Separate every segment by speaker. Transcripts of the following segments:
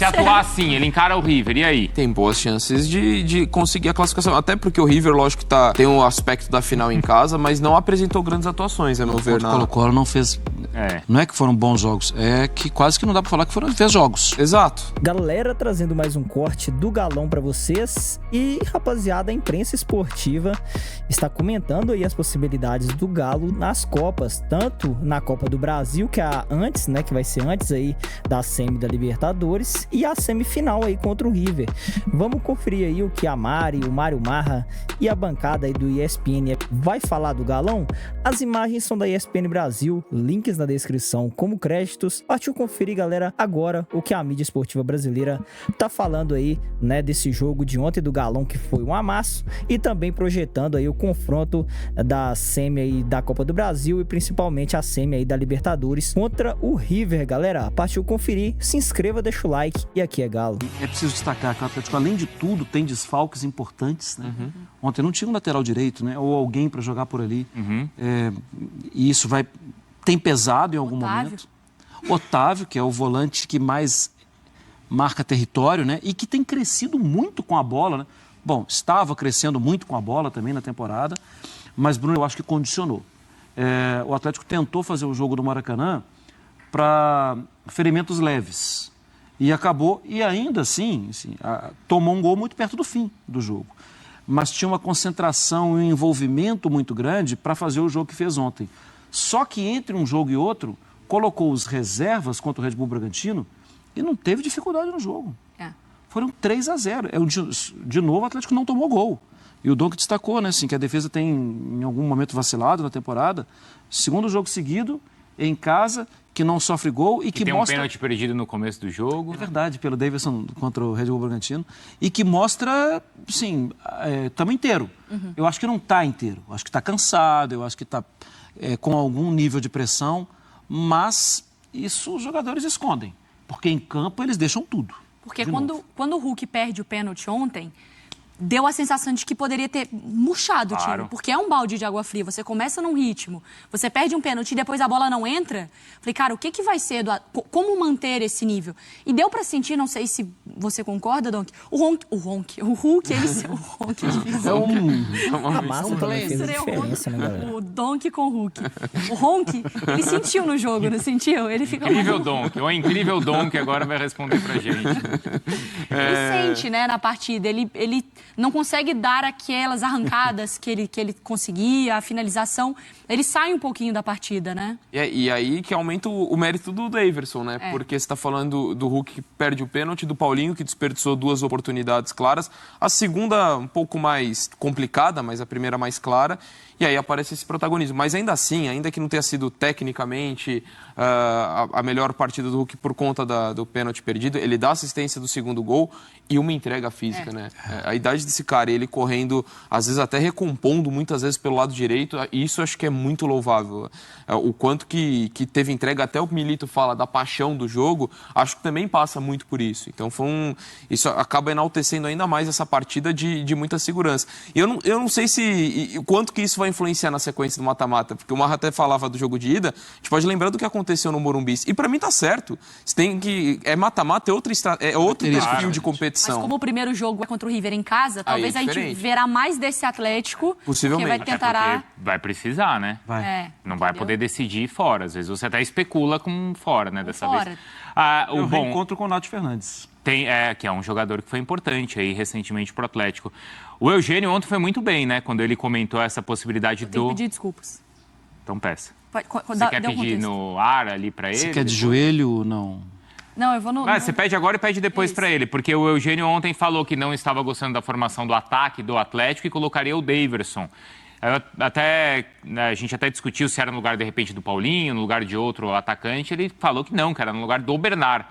Speaker 1: se atuar assim, ele encara o River, e aí?
Speaker 2: Tem boas chances de conseguir a classificação. Até porque o River, lógico que tem um aspecto da final em casa, mas não apresentou grandes atuações, a meu ver.
Speaker 3: Colo-Colo não fez... Não é que foram bons jogos, é que quase que não dá pra falar que fez jogos.
Speaker 2: Exato.
Speaker 4: Galera, trazendo mais um corte do Galão pra vocês. E, rapaziada, a imprensa esportiva está comentando aí as possibilidades do Galo nas Copas. Tanto na Copa do Brasil, que é antes, né, que vai ser antes aí da semi da Libertadores, e a semifinal aí contra o River. Vamos conferir aí o que a Mari, o Mário Marra e a bancada aí do ESPN vai falar do Galão. As imagens são da ESPN Brasil, links na descrição como créditos. Partiu conferir, galera, agora o que a mídia esportiva brasileira tá falando aí, né, desse jogo de ontem do Galão, que foi um amasso, e também projetando aí o confronto da semi aí da Copa do Brasil e principalmente a semi aí da Libertadores contra o River, galera. Partiu conferir, se inscreva, deixa o like e aqui é Galo.
Speaker 3: É preciso destacar que o Atlético, além de tudo, tem desfalques importantes, né? Ontem não tinha um lateral direito, né? Ou alguém para jogar por ali. E isso tem pesado em algum momento. Otávio, que é o volante que mais marca território, né? E que tem crescido muito com a bola, né? Bom, estava crescendo muito com a bola também na temporada, mas Bruno, eu acho que condicionou. O Atlético tentou fazer o jogo do Maracanã para ferimentos leves e acabou, e ainda assim, tomou um gol muito perto do fim do jogo. Mas tinha uma concentração e um envolvimento muito grande para fazer o jogo que fez ontem. Só que entre um jogo e outro, colocou os reservas contra o Red Bull Bragantino e não teve dificuldade no jogo. Foram 3-0. De novo, o Atlético não tomou gol. E o Donk destacou, né, assim, que a defesa tem, em algum momento, vacilado na temporada. Segundo jogo seguido, em casa, que não sofre gol e que
Speaker 1: tem
Speaker 3: mostra...
Speaker 1: um pênalti perdido no começo do jogo.
Speaker 3: É verdade, pelo Davidson contra o Red Bull Bragantino. E que mostra, sim, estamos inteiro. Eu acho que não está inteiro. Eu acho que está cansado, eu acho que está com algum nível de pressão, mas isso os jogadores escondem. Porque em campo eles deixam tudo.
Speaker 5: Porque quando o Hulk perde o pênalti ontem, deu a sensação de que poderia ter murchado o time. Porque é um balde de água fria. Você começa num ritmo, você perde um pênalti e depois a bola não entra. Falei, cara, o que vai ser? Como manter esse nível? E deu pra sentir, não sei se você concorda, Donk, o Hulk, ele o Hulk é difícil.
Speaker 4: A massa também fez diferença, né, galera?
Speaker 5: O Donk com o Hulk. O Honk, ele sentiu no jogo, não sentiu? Ele fica...
Speaker 1: Incrível Donk, o incrível Donk agora vai responder pra gente.
Speaker 5: Ele sente, né, na partida, ele não consegue dar aquelas arrancadas que ele conseguia, a finalização, ele sai um pouquinho da partida, né?
Speaker 2: E aí que aumenta o mérito do Daverson, né? Porque você está falando do Hulk que perde o pênalti, do Paulinho que desperdiçou 2 oportunidades claras, a segunda um pouco mais complicada, mas a primeira mais clara, e aí aparece esse protagonismo. Mas ainda assim, ainda que não tenha sido tecnicamente a melhor partida do Hulk por conta do pênalti perdido, ele dá assistência do segundo gol e uma entrega física, né? A idade desse cara, ele correndo, às vezes até recompondo, muitas vezes pelo lado direito, isso acho que é muito louvável. O quanto que teve entrega, até o Milito fala da paixão do jogo, acho que também passa muito por isso. Então isso acaba enaltecendo ainda mais essa partida de muita segurança. E eu não sei o quanto que isso vai influenciar na sequência do mata-mata, porque o Marra até falava do jogo de ida, a gente pode lembrar do que aconteceu no Morumbi. E pra mim tá certo. Você tem que... mata-mata, é outro perfil de competição.
Speaker 5: Mas como o primeiro jogo é contra o River em casa, talvez a gente verá mais desse Atlético.
Speaker 2: Possivelmente.
Speaker 5: Que vai tentar...
Speaker 1: Vai precisar, né? Não vai poder decidir fora. Às vezes você até especula com fora, né? Dessa vez.
Speaker 3: O reencontro com o Nath Fernandes.
Speaker 1: Que é um jogador que foi importante aí recentemente pro Atlético. O Eugênio ontem foi muito bem, né? Quando ele comentou essa possibilidade
Speaker 5: Tenho que pedir desculpas.
Speaker 1: Então peça.
Speaker 5: Você
Speaker 1: quer pedir no ar ali pra ele?
Speaker 3: Você quer de joelho? Não.
Speaker 5: Não, eu vou no...
Speaker 1: Você pede agora e pede depois pra ele, porque o Eugênio ontem falou que não estava gostando da formação do ataque do Atlético e colocaria o Daverson. A gente até discutiu se era no lugar, de repente, do Paulinho, no lugar de outro atacante. Ele falou que não, que era no lugar do Bernard.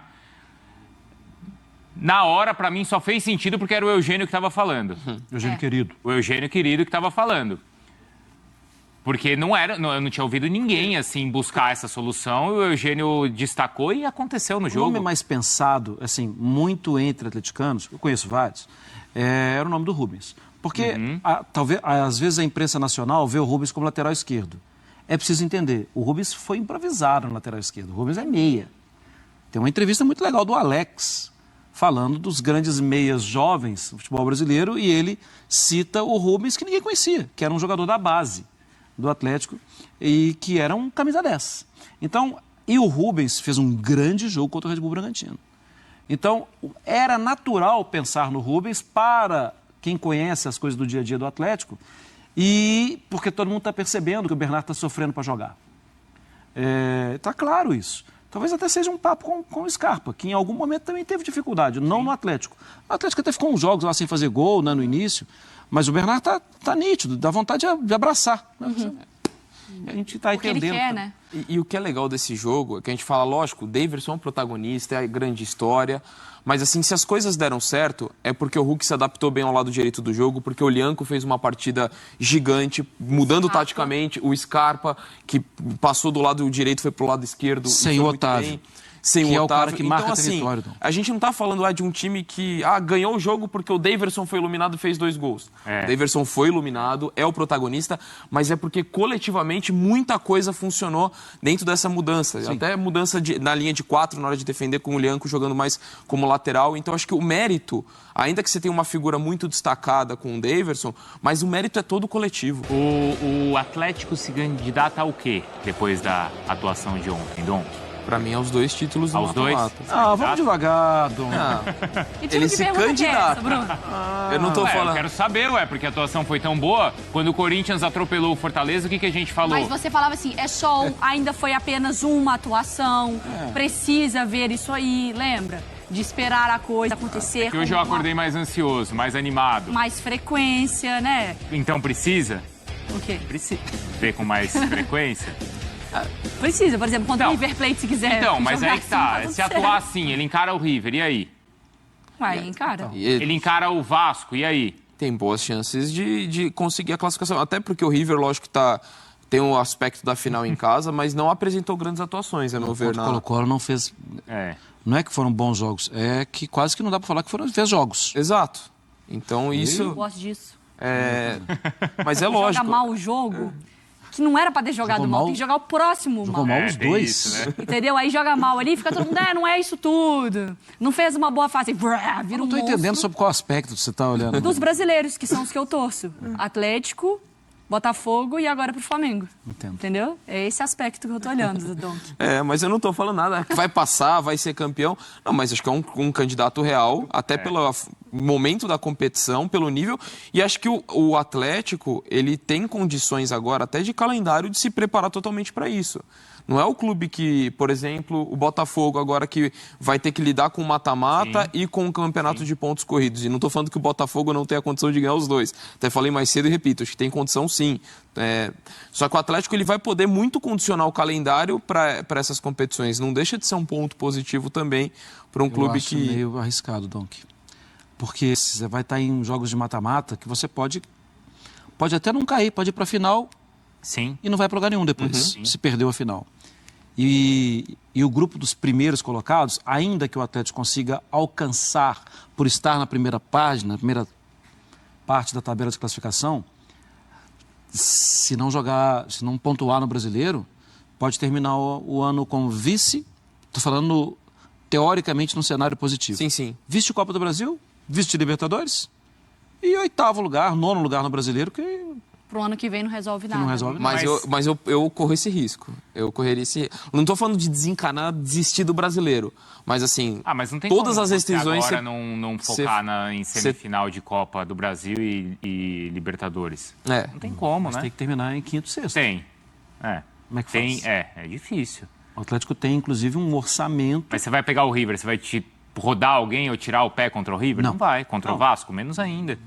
Speaker 1: Na hora, pra mim, só fez sentido porque era o Eugênio que estava falando.
Speaker 3: Eugênio querido.
Speaker 1: O Eugênio querido que estava falando. Porque eu não tinha ouvido ninguém, assim, buscar essa solução. O Eugênio destacou e aconteceu no jogo.
Speaker 3: O nome mais pensado, assim, muito entre atleticanos, eu conheço vários, era o nome do Rubens. Porque, talvez, às vezes, a imprensa nacional vê o Rubens como lateral esquerdo. É preciso entender, o Rubens foi improvisado no lateral esquerdo. O Rubens é meia. Tem uma entrevista muito legal do Alex, falando dos grandes meias jovens do futebol brasileiro, e ele cita o Rubens, que ninguém conhecia, que era um jogador da base do Atlético e que era um camisa 10. Então, e o Rubens fez um grande jogo contra o Red Bull Bragantino. Então, era natural pensar no Rubens para quem conhece as coisas do dia a dia do Atlético, e porque todo mundo está percebendo que o Bernardo está sofrendo para jogar. Está claro isso. Talvez até seja um papo com o Scarpa, que em algum momento também teve dificuldade, não no Atlético. O Atlético até ficou uns jogos lá sem fazer gol, né, no início, mas o Bernardo tá nítido, dá vontade de abraçar. A gente está entendendo.
Speaker 5: Ele quer, né?
Speaker 2: E o que é legal desse jogo é que a gente fala, lógico, o Daverson é um protagonista, é a grande história, mas assim, se as coisas deram certo, é porque o Hulk se adaptou bem ao lado direito do jogo, porque o Lianco fez uma partida gigante, mudando taticamente, o Scarpa, que passou do lado direito, foi pro lado esquerdo.
Speaker 3: Sem o Otávio.
Speaker 2: Sem
Speaker 3: que
Speaker 2: o
Speaker 3: é o
Speaker 2: Otávio.
Speaker 3: cara que marca
Speaker 2: então, assim,
Speaker 3: território.
Speaker 2: a gente não está falando de um time que ganhou o jogo porque o Daverson foi iluminado e fez 2 gols. O Daverson foi iluminado, é o protagonista, mas é porque coletivamente muita coisa funcionou dentro dessa mudança. Sim. Até mudança na linha de 4 na hora de defender, com o Lianco jogando mais como lateral. Então acho que o mérito, ainda que você tenha uma figura muito destacada com o Daverson, mas o mérito é todo coletivo.
Speaker 1: O Atlético se candidata ao quê depois da atuação de ontem, Dom?
Speaker 2: Pra mim, aos 2 títulos do
Speaker 1: aos
Speaker 2: mata-mata.
Speaker 1: 2?
Speaker 3: Vamos devagar, Dom.
Speaker 2: Ele se candidata.
Speaker 5: Bruno?
Speaker 2: Eu não tô falando.
Speaker 1: Eu quero saber, porque a atuação foi tão boa. Quando o Corinthians atropelou o Fortaleza, o que a gente falou?
Speaker 5: Mas você falava assim, ainda foi apenas uma atuação, precisa ver isso aí, lembra? De esperar a coisa acontecer.
Speaker 1: Que hoje eu acordei mais ansioso, mais animado.
Speaker 5: Mais frequência, né?
Speaker 1: Então precisa?
Speaker 5: O quê?
Speaker 1: Precisa. Ver com mais frequência?
Speaker 5: Precisa, por exemplo, contra o River Plate, se quiser.
Speaker 1: Então, mas aí que tá.
Speaker 5: assim,
Speaker 1: Se atuar assim, ele encara o River, e aí?
Speaker 5: Ué, encara.
Speaker 1: Ele encara o Vasco, e aí?
Speaker 2: Tem boas chances de conseguir a classificação. Até porque o River, lógico, tem um aspecto da final em casa, mas não apresentou grandes atuações, a meu ver.
Speaker 3: O Colo-Colo não fez... Não é que foram bons jogos, é que quase que não dá pra falar que fez jogos.
Speaker 2: Exato. Então isso...
Speaker 5: Eu gosto disso.
Speaker 2: Mas é lógico.
Speaker 5: Joga mal o jogo... Que não era pra ter jogado mal, tem que jogar o próximo
Speaker 3: Jogou mal os dois.
Speaker 1: Isso, né?
Speaker 5: Entendeu? Aí joga mal ali, fica todo mundo, não é isso tudo. Não fez uma boa fase, vira um
Speaker 3: não tô
Speaker 5: monstro.
Speaker 3: entendendo sobre qual aspecto você tá olhando.
Speaker 5: Dos brasileiros, que são os que eu torço. Atlético, Botafogo e agora pro Flamengo.
Speaker 3: Entendo.
Speaker 5: Entendeu? É esse aspecto que eu tô olhando, Dom.
Speaker 2: Mas eu não tô falando nada que vai passar, vai ser campeão. Não, mas acho que é um candidato real, até pelo momento da competição, pelo nível. E acho que o Atlético, ele tem condições agora, até de calendário, de se preparar totalmente para isso. Não é o clube que, por exemplo, o Botafogo agora que vai ter que lidar com o mata-mata e com o campeonato de pontos corridos. E não estou falando que o Botafogo não tem a condição de ganhar os dois. Até falei mais cedo e repito, acho que tem condição sim. Só que o Atlético ele vai poder muito condicionar o calendário para essas competições. Não deixa de ser um ponto positivo também para um clube
Speaker 3: acho
Speaker 2: que...
Speaker 3: meio arriscado, Donk. Porque você vai estar em jogos de mata-mata que você pode até não cair, pode ir para a final...
Speaker 1: Sim.
Speaker 3: E não vai para lugar nenhum depois, se perdeu a final. E o grupo dos primeiros colocados, ainda que o Atlético consiga alcançar, por estar na primeira página, na primeira parte da tabela de classificação, se não pontuar no Brasileiro, pode terminar o ano como vice, estou falando teoricamente num cenário positivo.
Speaker 2: Sim, sim.
Speaker 3: Vice de Copa do Brasil, vice de Libertadores e 8º lugar, 9º lugar no Brasileiro, que...
Speaker 5: Pro ano que vem não resolve nada.
Speaker 3: Não resolve nada.
Speaker 2: Mas eu corro esse risco. Eu correria esse risco. Não estou falando de desencanar, desistir do brasileiro. Mas assim,
Speaker 1: mas não tem
Speaker 2: todas
Speaker 1: como
Speaker 2: as restrições...
Speaker 1: agora não focar em semifinal de Copa do Brasil e Libertadores. Não tem como,
Speaker 3: mas
Speaker 1: né?
Speaker 3: tem que terminar em quinto, sexto.
Speaker 1: Tem.
Speaker 3: Como é que faz?
Speaker 1: É difícil.
Speaker 3: O Atlético tem, inclusive, um orçamento...
Speaker 1: Mas você vai pegar o River, você vai rodar alguém ou tirar o pé contra o River? Não vai. Contra o Vasco, menos ainda.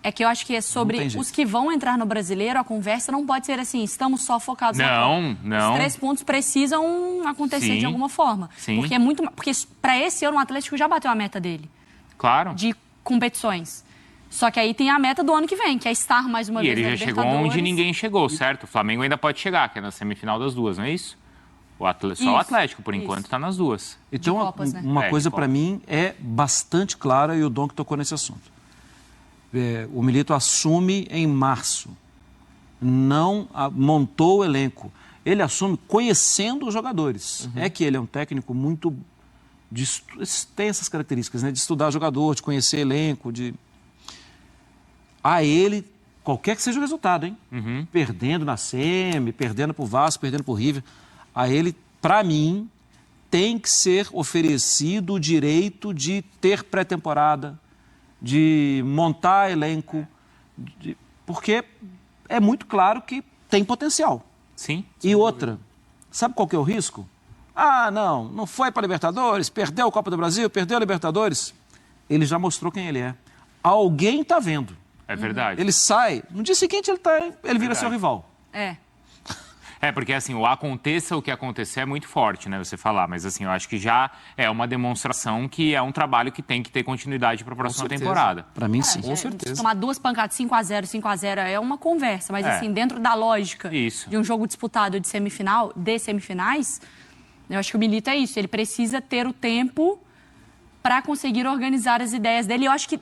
Speaker 5: É que eu acho que é sobre os que vão entrar no Brasileiro, a conversa não pode ser assim, estamos só focados na Copa.
Speaker 1: Não.
Speaker 5: Os 3 pontos precisam acontecer de alguma forma.
Speaker 1: Sim.
Speaker 5: Porque para esse ano o Atlético já bateu a meta dele.
Speaker 1: Claro.
Speaker 5: De competições. Só que aí tem a meta do ano que vem, que é estar mais uma vez na
Speaker 1: Libertadores. E ele já chegou onde ninguém chegou, certo? O Flamengo ainda pode chegar, que é na semifinal das duas, não é isso? Só o Atlético, por enquanto, está nas duas.
Speaker 3: Então, Copas, né? Uma coisa para mim é bastante clara, e o Dom que tocou nesse assunto. O Milito assume em março, não montou o elenco. Ele assume conhecendo os jogadores. É que ele é um técnico muito tem essas características, né? De estudar jogador, de conhecer elenco, a ele, qualquer que seja o resultado, hein? Perdendo na SEMI, perdendo pro Vasco, perdendo pro River, a ele, para mim, tem que ser oferecido o direito de ter pré-temporada, de montar elenco, porque é muito claro que tem potencial.
Speaker 1: Sim.
Speaker 3: E outra, sabe qual que é o risco? Ah, não foi para Libertadores, perdeu a Copa do Brasil, perdeu a Libertadores. Ele já mostrou quem ele é. Alguém está vendo.
Speaker 1: É verdade.
Speaker 3: Ele sai, no dia seguinte ele vira seu rival.
Speaker 1: Porque assim, o aconteça o que acontecer é muito forte, né, você falar, mas assim, eu acho que já é uma demonstração que é um trabalho que tem que ter continuidade para a próxima temporada.
Speaker 3: Para mim, sim.
Speaker 2: Com certeza.
Speaker 5: Tomar 2 pancadas, 5-0, 5-0 é uma conversa, mas assim, dentro da lógica de um jogo disputado de semifinais, eu acho que o Milito é isso, ele precisa ter o tempo para conseguir organizar as ideias dele. E eu acho que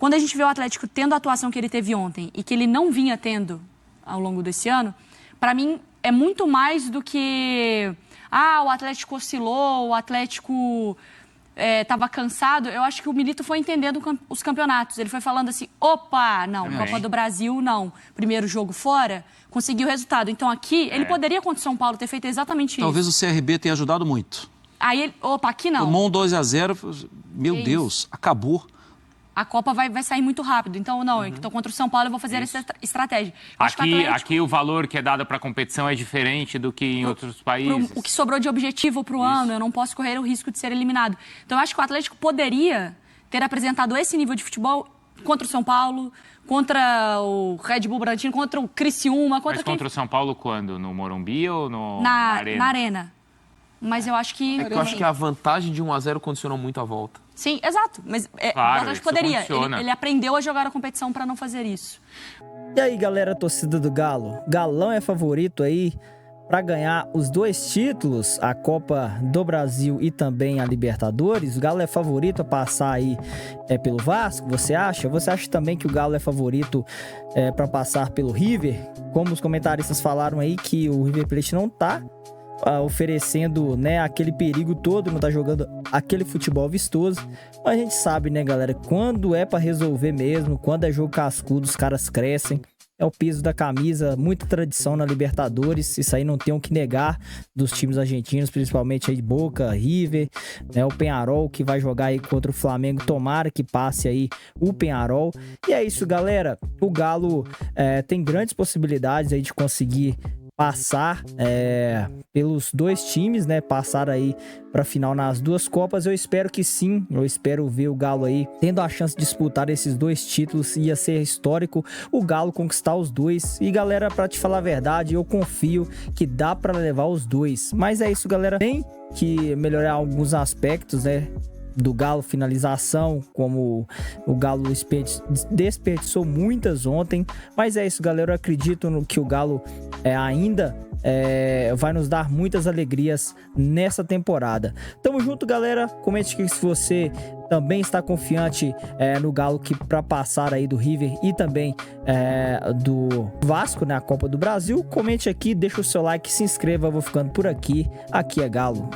Speaker 5: quando a gente vê o Atlético tendo a atuação que ele teve ontem e que ele não vinha tendo ao longo desse ano, para mim é muito mais do que o Atlético oscilou, o Atlético estava cansado. Eu acho que o Milito foi entendendo os campeonatos. Ele foi falando assim, Copa do Brasil não. Primeiro jogo fora, conseguiu o resultado. Então aqui, ele poderia contra o São Paulo ter feito exatamente
Speaker 3: Talvez
Speaker 5: isso.
Speaker 3: Talvez o CRB tenha ajudado muito.
Speaker 5: Aí ele, aqui não.
Speaker 3: Tomou um 2-0, meu Deus, acabou.
Speaker 5: A Copa vai sair muito rápido. Então, estou contra o São Paulo, eu vou fazer essa estratégia.
Speaker 1: Aqui o valor que é dado para a competição é diferente do que em outros países.
Speaker 5: O que sobrou de objetivo para o ano, eu não posso correr o risco de ser eliminado. Então, eu acho que o Atlético poderia ter apresentado esse nível de futebol contra o São Paulo, contra o Red Bull Bragantino, contra o Criciúma.
Speaker 1: Contra o São Paulo quando? No Morumbi ou na Arena?
Speaker 5: Na Arena. Mas eu acho que...
Speaker 2: Eu acho que a vantagem de 1-0 condicionou muito a volta.
Speaker 5: Sim, exato. Mas
Speaker 1: claro,
Speaker 5: o Atlético poderia.
Speaker 1: Ele
Speaker 5: aprendeu a jogar a competição para não fazer isso.
Speaker 4: E aí, galera, torcida do Galo? Galão é favorito aí para ganhar os 2 títulos, a Copa do Brasil e também a Libertadores. O Galo é favorito a passar aí pelo Vasco, você acha? Você acha também que o Galo é favorito para passar pelo River? Como os comentaristas falaram aí que o River Plate não tá oferecendo, né, aquele perigo todo, não tá jogando aquele futebol vistoso, mas a gente sabe, né, galera, quando é pra resolver mesmo, quando é jogo cascudo, os caras crescem, é o peso da camisa, muita tradição na Libertadores, isso aí não tem o que negar dos times argentinos, principalmente aí Boca, River, né, o Peñarol que vai jogar aí contra o Flamengo, tomara que passe aí o Peñarol, e é isso, galera, o Galo tem grandes possibilidades aí de conseguir passar pelos 2 times, né? Passar aí para final nas 2 Copas. Eu espero que sim. Eu espero ver o Galo aí tendo a chance de disputar esses 2 títulos. Ia ser histórico o Galo conquistar os 2. E galera, para te falar a verdade, eu confio que dá para levar os 2. Mas é isso, galera. Tem que melhorar alguns aspectos, né? Do Galo, finalização, como o Galo desperdiçou muitas ontem, mas é isso, galera, eu acredito no que o Galo ainda vai nos dar muitas alegrias nessa temporada. Tamo junto, galera, comente aqui se você também está confiante no Galo para passar aí do River e também do Vasco na Copa do Brasil. Comente aqui, deixa o seu like, se inscreva, eu vou ficando por aqui. Aqui é Galo.